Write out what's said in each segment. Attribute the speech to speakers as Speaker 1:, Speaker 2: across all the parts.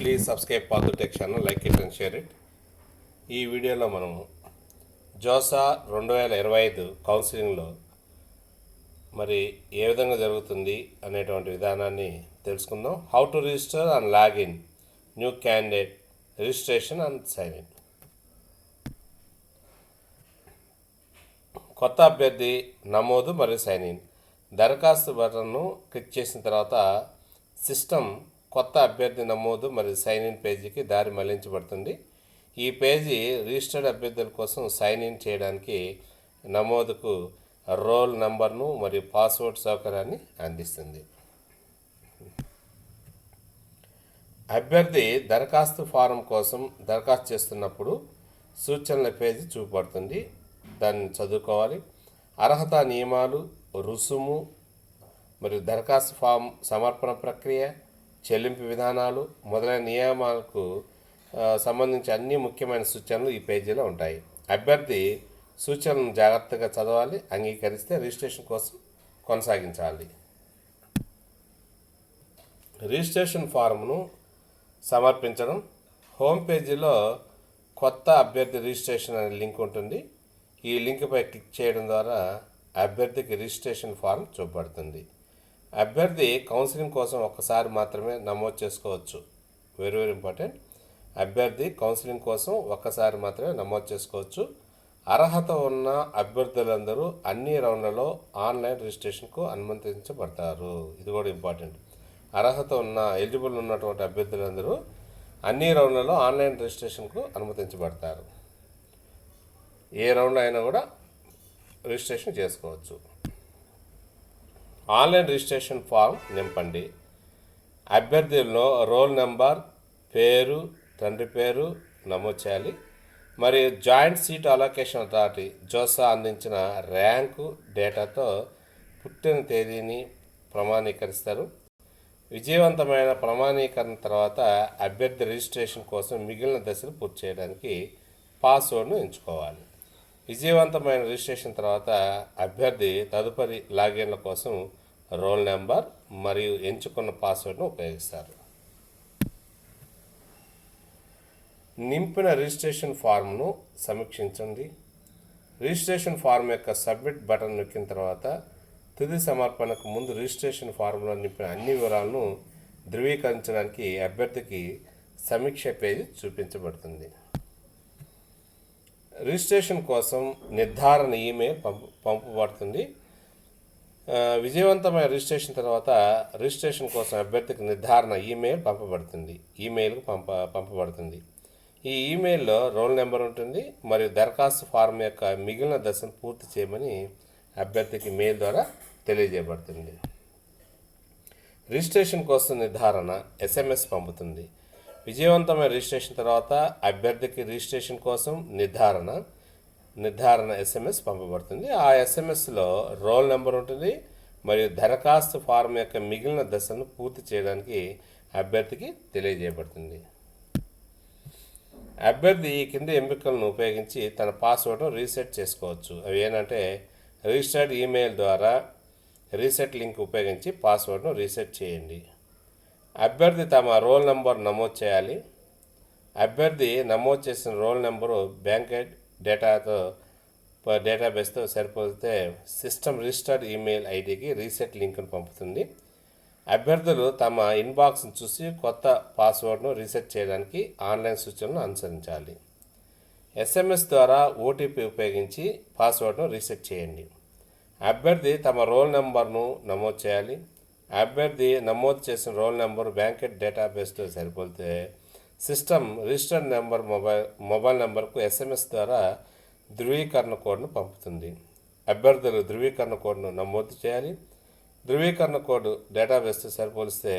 Speaker 1: Please subscribe Paathu tech channel, like it and share it. ఈ వీడియోలో మనము JoSAA 2025 కౌన్సిలింగ్లో మరి ఏ విధంగా జరుగుతుంది అనేటువంటి విధానాన్ని తెలుసుకుందాం. How to register and login new candidate, registration and sign in. కొత్త అభ్యర్థి నమోదు మరియు సైన్ ఇన్. దరఖాస్తు బటన్ను క్లిక్ చేసిన తర్వాత సిస్టమ్ కొత్త అభ్యర్థి నమోదు మరియు సైన్ ఇన్ పేజీకి దారి మళ్లించబడుతుంది. ఈ పేజీ రిజిస్టర్డ్ అభ్యర్థుల కోసం సైన్ ఇన్ చేయడానికి నమోదుకు రోల్ నంబర్ను మరియు పాస్వర్డ్ సౌకర్యాన్ని అందిస్తుంది. అభ్యర్థి దరఖాస్తు ఫారం కోసం దరఖాస్తు చేస్తున్నప్పుడు సూచనల పేజీ చూపబడుతుంది. దాన్ని చదువుకోవాలి. అర్హత నియమాలు, రుసుము మరియు దరఖాస్తు ఫామ్ సమర్పణ ప్రక్రియ, చెల్లింపు విధానాలు మొదలైన నియమాలకు సంబంధించి అన్ని ముఖ్యమైన సూచనలు ఈ పేజీలో ఉంటాయి. అభ్యర్థి సూచనలను జాగ్రత్తగా చదవాలి. అంగీకరిస్తే రిజిస్ట్రేషన్ కోసం కొనసాగించాలి. రిజిస్ట్రేషన్ ఫారంను సమర్పించడం. హోమ్ పేజీలో కొత్త అభ్యర్థి రిజిస్ట్రేషన్ అనే లింక్ ఉంటుంది. ఈ లింక్పై క్లిక్ చేయడం ద్వారా అభ్యర్థికి రిజిస్ట్రేషన్ ఫారం చూపబడుతుంది. అభ్యర్థి కౌన్సిలింగ్ కోసం ఒక్కసారి మాత్రమే నమోదు చేసుకోవచ్చు. Very important. అభ్యర్థి కౌన్సిలింగ్ కోసం ఒక్కసారి మాత్రమే నమోదు చేసుకోవచ్చు. అర్హత ఉన్న అభ్యర్థులందరూ అన్ని రౌండ్లలో ఆన్లైన్ రిజిస్ట్రేషన్కు అనుమతించబడతారు. ఇది కూడా ఇంపార్టెంట్. అర్హత ఉన్న ఎలిజిబుల్ ఉన్నటువంటి అభ్యర్థులందరూ అన్ని రౌండ్లలో ఆన్లైన్ రిజిస్ట్రేషన్కు అనుమతించబడతారు. ఏ రౌండ్లో అయినా కూడా రిజిస్ట్రేషన్ చేసుకోవచ్చు. ఆన్లైన్ రిజిస్ట్రేషన్ ఫామ్ నింపండి. అభ్యర్థుల్లో రోల్ నెంబర్, పేరు, తండ్రి పేరు నమోదు చేయాలి. మరియు joint seat allocation authority JoSAA అందించిన ర్యాంకు డేటాతో పుట్టిన తేదీని ప్రమాణీకరిస్తారు. విజయవంతమైన ప్రమాణీకరణ తర్వాత అభ్యర్థి రిజిస్ట్రేషన్ కోసం మిగిలిన దశలు పూర్తి చేయడానికి పాస్వర్డ్ను ఎంచుకోవాలి. విజయవంతమైన రిజిస్ట్రేషన్ తర్వాత అభ్యర్థి తదుపరి లాగిన్ల కోసం రోల్ నెంబర్ మరియు ఎంచుకున్న పాస్వర్డ్ను ఉపయోగిస్తారు. నింపిన రిజిస్ట్రేషన్ ఫారంను సమీక్షించండి. రిజిస్ట్రేషన్ ఫారం యొక్క సబ్మిట్ బటన్ నొక్కిన తర్వాత తుది సమర్పణకు ముందు రిజిస్ట్రేషన్ ఫారంలో నింపిన అన్ని వివరాలను ధృవీకరించడానికి అభ్యర్థికి సమీక్ష పేజీ చూపించబడుతుంది. రిజిస్ట్రేషన్ కోసం నిర్ధారణ ఈమెయిల్ పంపబడుతుంది. విజయవంతమైన రిజిస్ట్రేషన్ తర్వాత రిజిస్ట్రేషన్ కోసం అభ్యర్థికి నిర్ధారణ ఈమెయిల్ పంపబడుతుంది. ఈ ఈమెయిల్లో రోల్ నెంబర్ ఉంటుంది మరియు దరఖాస్తు ఫారం యొక్క మిగిలిన దశను పూర్తి చేయమని అభ్యర్థికి మెయిల్ ద్వారా తెలియజేయబడుతుంది. రిజిస్ట్రేషన్ కోసం నిర్ధారణ ఎస్ఎంఎస్ పంపుతుంది. విజయవంతమైన రిజిస్ట్రేషన్ తర్వాత అభ్యర్థికి రిజిస్ట్రేషన్ కోసం నిర్ధారణ ఎస్ఎంఎస్ పంపబడుతుంది. ఆ ఎస్ఎంఎస్లో రోల్ నెంబర్ ఉంటుంది మరియు దరఖాస్తు ఫారం యొక్క మిగిలిన దశలను పూర్తి చేయడానికి అభ్యర్థికి తెలియజేయబడుతుంది. అభ్యర్థి ఈ కింది ఎంపికలను ఉపయోగించి తన పాస్వర్డ్ను రీసెట్ చేసుకోవచ్చు. అవి ఏంటంటే రిజిస్టర్డ్ ఈమెయిల్ ద్వారా రీసెట్ లింక్ ఉపయోగించి పాస్వర్డ్ను రీసెట్ చేయండి. అభ్యర్థి తమ రోల్ నెంబర్ నమోదు చేయాలి. అభ్యర్థి నమోదు చేసిన రోల్ నెంబరు బ్యాంక్ డేటాబేస్తో సరిపోతే సిస్టమ్ రిజిస్టర్డ్ ఈమెయిల్ ఐడికి రీసెట్ లింక్ను పంపుతుంది. అభ్యర్థులు తమ ఇన్బాక్స్ను చూసి కొత్త పాస్వర్డ్ను రీసెట్ చేయడానికి ఆన్లైన్ సూచనలను అనుసరించాలి. ఎస్ఎంఎస్ ద్వారా ఓటీపీ ఉపయోగించి పాస్వర్డ్ను రీసెట్ చేయండి. అభ్యర్థి తమ రోల్ నెంబర్ను నమోదు చేయాలి. అభ్యర్థి నమోదు చేసిన రోల్ నెంబర్ బ్యాంక్ డేటాబేస్తో సరిపోతే సిస్టమ్ రిజిస్టర్డ్ మొబైల్ నెంబర్కు ఎస్ఎంఎస్ ద్వారా ధృవీకరణ కోడ్ను పంపుతుంది. అభ్యర్థులు ధృవీకరణ కోడ్ను నమోదు చేయాలి. ధృవీకరణ కోడ్ డేటాబేస్తో సరిపోలిస్తే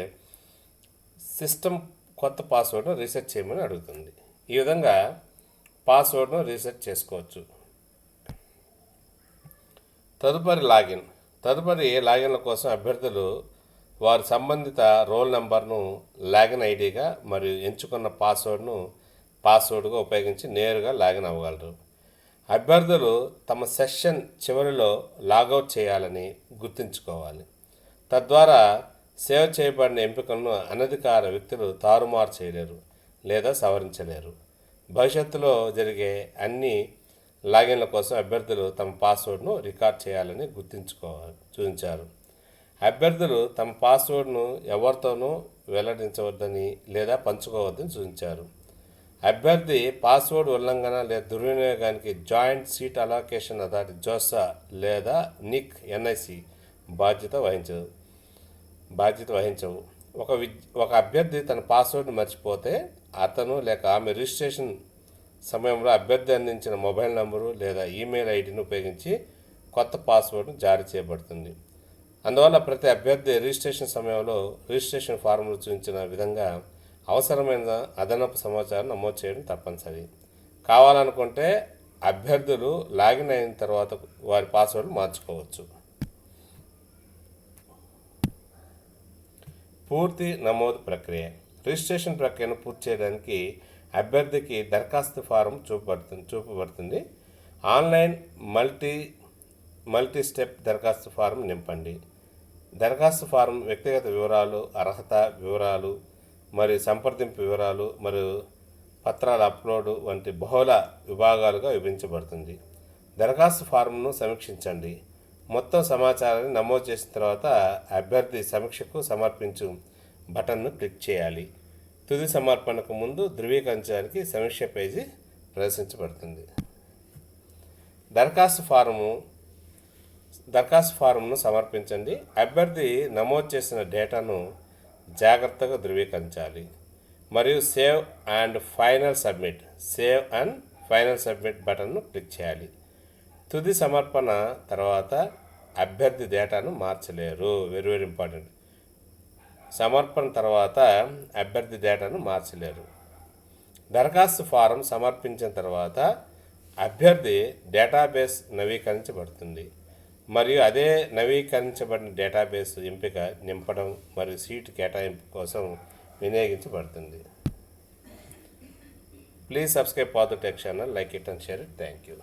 Speaker 1: సిస్టమ్ కొత్త పాస్వర్డ్ను రీసెట్ చేయమని అడుగుతుంది. ఈ విధంగా పాస్వర్డ్ను రీసెట్ చేసుకోవచ్చు. తదుపరి లాగిన్ల కోసం అభ్యర్థులు వారి సంబంధిత రోల్ నెంబర్ను లాగిన్ ఐడిగా మరియు ఎంచుకున్న పాస్వర్డ్గా ఉపయోగించి నేరుగా లాగిన్ అవ్వగలరు. అభ్యర్థులు తమ సెషన్ చివరిలో లాగౌట్ చేయాలని గుర్తుంచుకోవాలి. తద్వారా సేవ్ చేయబడిన ఎంపికలను అనధికార వ్యక్తులు తారుమారు చేయలేరు లేదా సవరించలేరు. భవిష్యత్తులో జరిగే అన్ని లాగిన్ల కోసం అభ్యర్థులు తమ పాస్వర్డ్ను రికార్డ్ చేయాలని సూచించారు. అభ్యర్థులు తమ పాస్వర్డ్ను ఎవరితోనూ వెల్లడించవద్దని లేదా పంచుకోవద్దని సూచించారు. అభ్యర్థి పాస్వర్డ్ ఉల్లంఘన లేదా దుర్వినియోగానికి joint seat allocation authority JoSAA లేదా నిక్ ఎన్ఐసి బాధ్యత వహించవు. ఒక అభ్యర్థి తన పాస్వర్డ్ను మర్చిపోతే అతను లేక ఆమె రిజిస్ట్రేషన్ సమయంలో అభ్యర్థి అందించిన మొబైల్ నంబరు లేదా ఈమెయిల్ ఐడిని ఉపయోగించి కొత్త పాస్వర్డ్ను జారీ చేయబడుతుంది. అందువల్ల ప్రతి అభ్యర్థి రిజిస్ట్రేషన్ సమయంలో రిజిస్ట్రేషన్ ఫారంలో చూపించిన విధంగా అవసరమైన అదనపు సమాచారం నమోదు చేయడం తప్పనిసరి. కావాలనుకుంటే అభ్యర్థులు లాగిన్ అయిన తర్వాత వారి పాస్వర్డ్ మార్చుకోవచ్చు. పూర్తి నమోదు ప్రక్రియ. రిజిస్ట్రేషన్ ప్రక్రియను పూర్తి చేయడానికి అభ్యర్థికి దరఖాస్తు ఫారం చూపబడుతుంది. ఆన్లైన్ మల్టీ స్టెప్ దరఖాస్తు ఫారం నింపండి. దరఖాస్తు ఫారం వ్యక్తిగత వివరాలు, అర్హత వివరాలు మరియు సంప్రదింపు వివరాలు మరియు పత్రాల అప్లోడ్ వంటి బహుళ విభాగాలుగా విభజించబడుతుంది. దరఖాస్తు ఫారంను సమీక్షించండి. మొత్తం సమాచారాన్ని నమోదు చేసిన తర్వాత అభ్యర్థి సమీక్షకు సమర్పించు బటన్ను క్లిక్ చేయాలి. తుది సమర్పణకు ముందు ధృవీకరించడానికి సమీక్ష పేజీ ప్రదర్శించబడుతుంది. దరఖాస్తు ఫారంను సమర్పించండి. అభ్యర్థి నమోదు చేసిన డేటాను జాగ్రత్తగా ధృవీకరించాలి మరియు సేవ్ అండ్ ఫైనల్ సబ్మిట్ బటన్ను క్లిక్ చేయాలి. తుది సమర్పణ తర్వాత అభ్యర్థి డేటాను మార్చలేరు. Very very important. సమర్పణ తర్వాత అభ్యర్థి డేటాను మార్చలేరు. దరఖాస్తు ఫారం సమర్పించిన తర్వాత అభ్యర్థి డేటాబేస్ నవీకరించబడుతుంది మరియు అదే నవీకరించబడిన డేటాబేస్ ఎంపిక నింపడం మరియు సీటు కేటాయింపు కోసం వినియోగించబడుతుంది. ప్లీజ్ సబ్స్క్రైబ్ పాదు tech channel, like it and share it. Thank you.